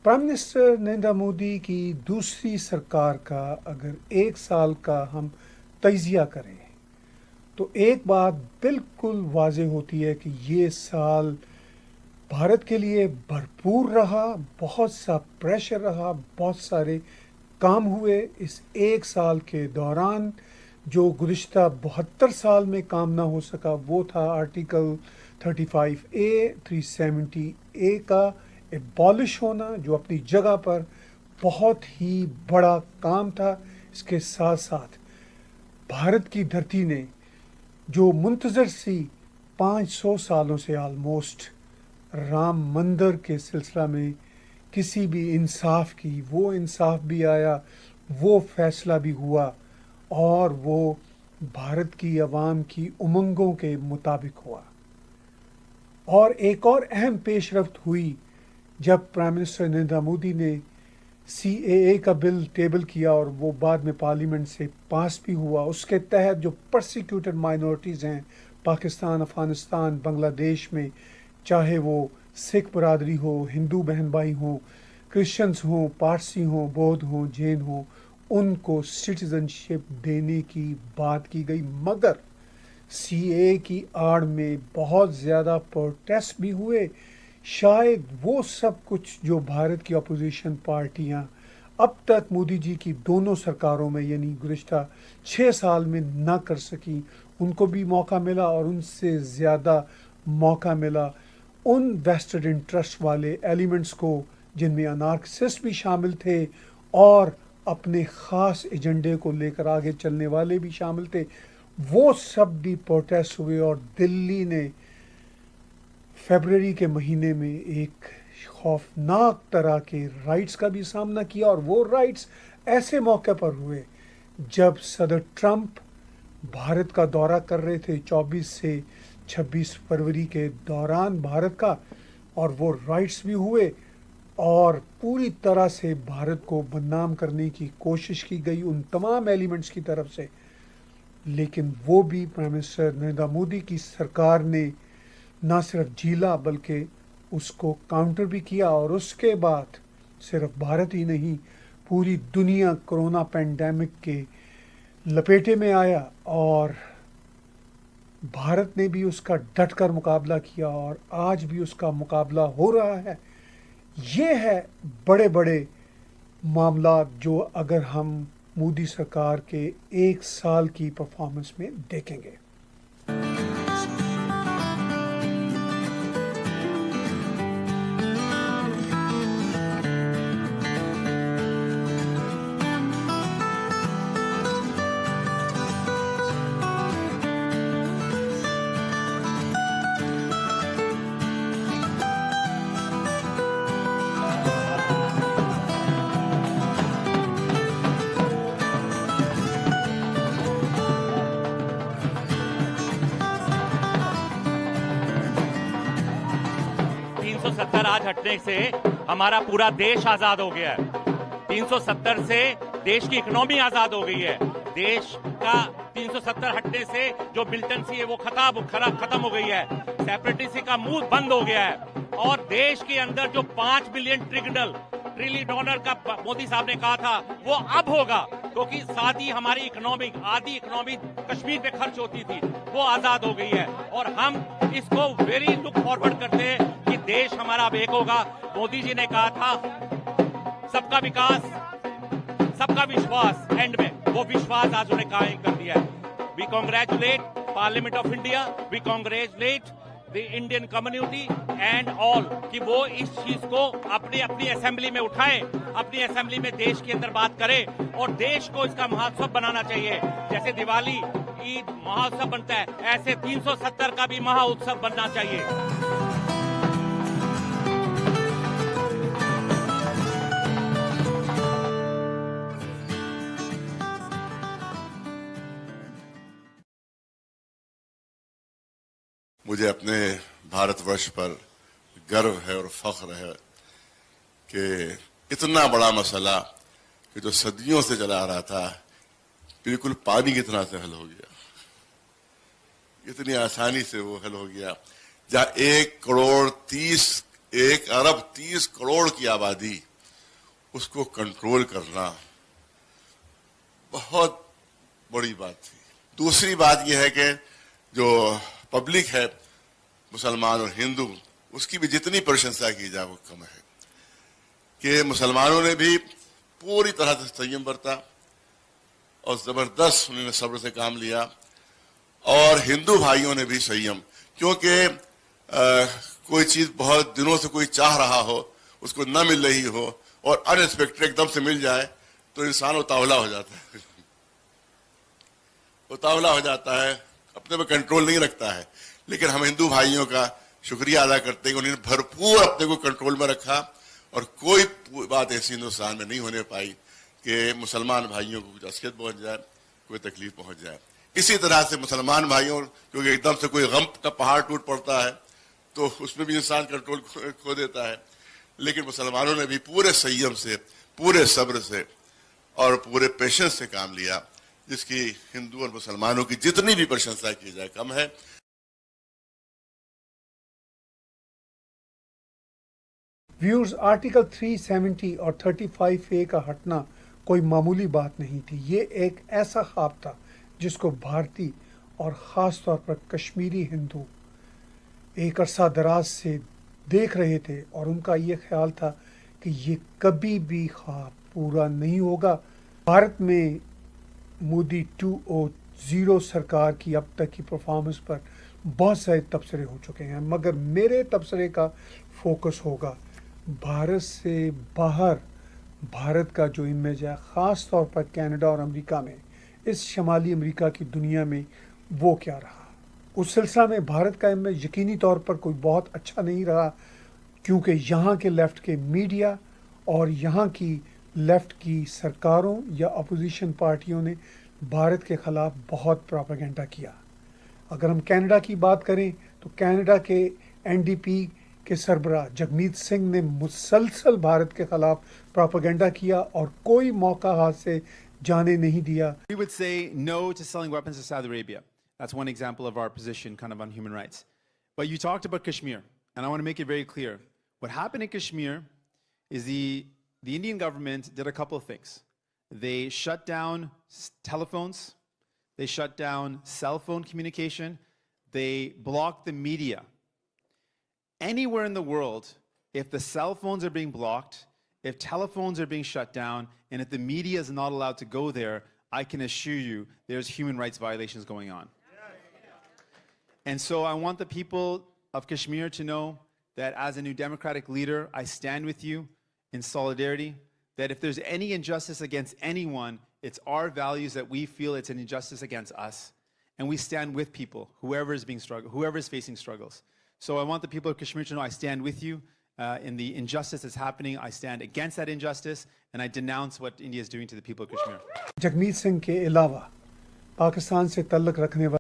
Prime minister Narendra Modi की दूसरी सरकार का अगर एक साल का हम तजिया करें तो एक बात बिल्कुल वाज़ेह होती है कि ये साल भारत के लिए भरपूर रहा। बहुत सा प्रेशर रहा, बहुत सारे काम हुए इस एक साल के दौरान। जो गुज़िश्ता 72 साल में काम ना हो सका वो था आर्टिकल 35A 370A का एबॉलिश होना, जो अपनी जगह पर बहुत ही बड़ा काम था। इसके साथ साथ भारत की धरती ने जो मुंतज़र सी 500 सालों से आलमोस्ट राम मंदिर के सिलसिला में किसी भी इंसाफ की, वो इंसाफ भी आया, वो फैसला भी हुआ और वो भारत की आवाम की उमंगों के मुताबिक हुआ। और एक और अहम पेशरफ्त हुई जब प्राइम मिनिस्टर नरेंद्र मोदी ने CAA का बिल टेबल किया और वो बाद में पार्लियामेंट से पास भी हुआ। उसके तहत जो परसिक्यूटेड माइनॉरिटीज़ हैं पाकिस्तान, अफ़गानिस्तान, बांग्लादेश में, चाहे वो सिख बरादरी हो, हिंदू बहन भाई हों, क्रिश्चियंस हों, पारसी हों, बौद्ध हों, जैन हों, उनको सिटीज़नशिप देने की बात की गई। मगर CAA की आड़ में बहुत ज़्यादा प्रोटेस्ट भी हुए। शायद वो सब कुछ जो भारत की अपोजिशन पार्टियां अब तक मोदी जी की दोनों सरकारों में यानी गुज़िश्ता 6 साल में ना कर सकी, उनको भी मौका मिला और उनसे ज़्यादा मौका मिला उन वेस्टेड इंटरेस्ट वाले एलिमेंट्स को जिनमें अनार्किसिस्ट भी शामिल थे और अपने ख़ास एजेंडे को लेकर आगे चलने वाले भी शामिल थे। वो सब भी प्रोटेस्ट हुए और दिल्ली ने फरवरी के महीने में एक खौफनाक तरह के राइट्स का भी सामना किया। और वो राइट्स ऐसे मौके पर हुए जब सदर ट्रंप भारत का दौरा कर रहे थे 24 से 26 फरवरी के दौरान भारत का, और वो राइट्स भी हुए और पूरी तरह से भारत को बदनाम करने की कोशिश की गई उन तमाम एलिमेंट्स की तरफ से। लेकिन वो भी प्राइम मिनिस्टर नरेंद्र मोदी की सरकार ने ना सिर्फ झीला बल्कि उसको काउंटर भी किया। और उसके बाद सिर्फ भारत ही नहीं, पूरी दुनिया कोरोना पेंडेमिक के लपेटे में आया और भारत ने भी उसका डटकर मुकाबला किया और आज भी उसका मुकाबला हो रहा है। ये है बड़े बड़े मामला जो अगर हम मोदी सरकार के एक साल की परफॉर्मेंस में देखेंगे। 370 आज हटने से हमारा पूरा देश आजाद हो गया है। 370 से देश की इकोनॉमी आजाद हो गई है। देश का 370 हटने से जो मिलिटेंसी है वो खत्म हो गई है। सेपरेटिज्म का मुंह बंद हो गया है और देश के अंदर जो 5 बिलियन ट्रिलियन डॉलर का मोदी साहब ने कहा था वो अब होगा, क्योंकि साथ ही हमारी आधी इकोनॉमी कश्मीर पे खर्च होती थी, वो आजाद हो गई है। और हम इसको वेरी लुक फॉरवर्ड करते हैं कि देश हमारा अब एक होगा। मोदी जी ने कहा था सबका विकास सबका विश्वास, एंड में वो विश्वास आज उन्हें कायम कर दिया है। We congratulate parliament of India, we congratulate the Indian community and all कि वो इस चीज को अपनी असेंबली में उठाएं, अपनी असेंबली में देश के अंदर बात करें और देश को इसका महोत्सव बनाना चाहिए। जैसे दिवाली ईद महोत्सव बनता है, ऐसे 370 का भी महोत्सव बनना चाहिए। मुझे अपने भारतवर्ष पर गर्व है और फख्र है कि इतना बड़ा मसला कि जो सदियों से चला आ रहा था बिल्कुल पानी की तरह से हल हो गया। इतनी आसानी से वो हल हो गया। जहाँ 1 अरब 30 करोड़ की आबादी उसको कंट्रोल करना बहुत बड़ी बात थी। दूसरी बात यह है कि जो पब्लिक है मुसलमान और हिंदू, उसकी भी जितनी प्रशंसा की जाए वो कम है कि मुसलमानों ने भी पूरी तरह से संयम बरता और जबरदस्त उन्होंने सब्र से काम लिया, और हिंदू भाइयों ने भी संयम, क्योंकि कोई चीज बहुत दिनों से कोई चाह रहा हो, उसको न मिल रही हो और अनएक्सपेक्टेड एकदम से मिल जाए तो इंसान उतावला हो जाता है, उतावला हो जाता है, अपने पे कंट्रोल नहीं रखता है। लेकिन हम हिंदू भाइयों का शुक्रिया अदा करते हैं कि उन्होंने भरपूर अपने को कंट्रोल में रखा और कोई बात ऐसी हिंदुस्तान में नहीं होने पाई कि मुसलमान भाइयों को कुछ असलियत पहुंच जाए, कोई तकलीफ पहुंच जाए। इसी तरह से मुसलमान भाइयों, क्योंकि एकदम से कोई गम का पहाड़ टूट पड़ता है तो उसमें भी इंसान कंट्रोल खो देता है, लेकिन मुसलमानों ने भी पूरे संयम से, पूरे सब्र से और पूरे पेशेंस से काम लिया, जिसकी हिंदू और मुसलमानों की जितनी भी प्रशंसा की जाए कम है। व्यूअर्स, आर्टिकल 370 और 35A का हटना कोई मामूली बात नहीं थी। ये एक ऐसा ख्वाब था जिसको भारतीय और ख़ास तौर पर कश्मीरी हिंदू एक अरसा दराज से देख रहे थे, और उनका ये ख्याल था कि ये कभी भी ख्वाब पूरा नहीं होगा। भारत में मोदी 2.0 सरकार की अब तक की परफॉर्मेंस पर बहुत सारे तबसरे हो चुके हैं, मगर मेरे तबसरे का फोकस होगा भारत से बाहर भारत का जो इमेज है, ख़ास तौर पर कनाडा और अमेरिका में, इस शमाली अमेरिका की दुनिया में वो क्या रहा। उस सिलसिला में भारत का इमेज यकीनी तौर पर कोई बहुत अच्छा नहीं रहा, क्योंकि यहाँ के लेफ़्ट के मीडिया और यहाँ की लेफ़्ट की सरकारों या अपोजिशन पार्टियों ने भारत के ख़िलाफ़ बहुत प्रोपेगेंडा किया। अगर हम कनाडा की बात करें तो कनाडा के NDP के सरबराह जगमीत सिंह ने मुसलसल भारत के ख़िलाफ़ प्रोपेगेंडा किया और कोई मौका हाथ से जाने नहीं दिया। We would say no to selling weapons to Saudi Arabia. That's one example of our position kind of on human rights. But you talked about Kashmir, and I want to make it very clear. What happened in Kashmir is the Indian government did a couple of things. They shut down telephones, they shut down cell phone communication, they blocked the media. Anywhere in the world, if the cell phones are being blocked, if telephones are being shut down, and if the media is not allowed to go there, I can assure you there's human rights violations going on. And so I want the people of Kashmir to know that as a new democratic leader, I stand with you in solidarity, that if there's any injustice against anyone, it's our values that we feel it's an injustice against us. And we stand with people, whoever is facing struggles. So I want the people of Kashmir to know I stand with you in the injustice that's happening. I stand against that injustice, and I denounce what India is doing to the people of Kashmir. Jagmeet Singh के अलावा पाकिस्तान से तल्लुक़ रखने वाले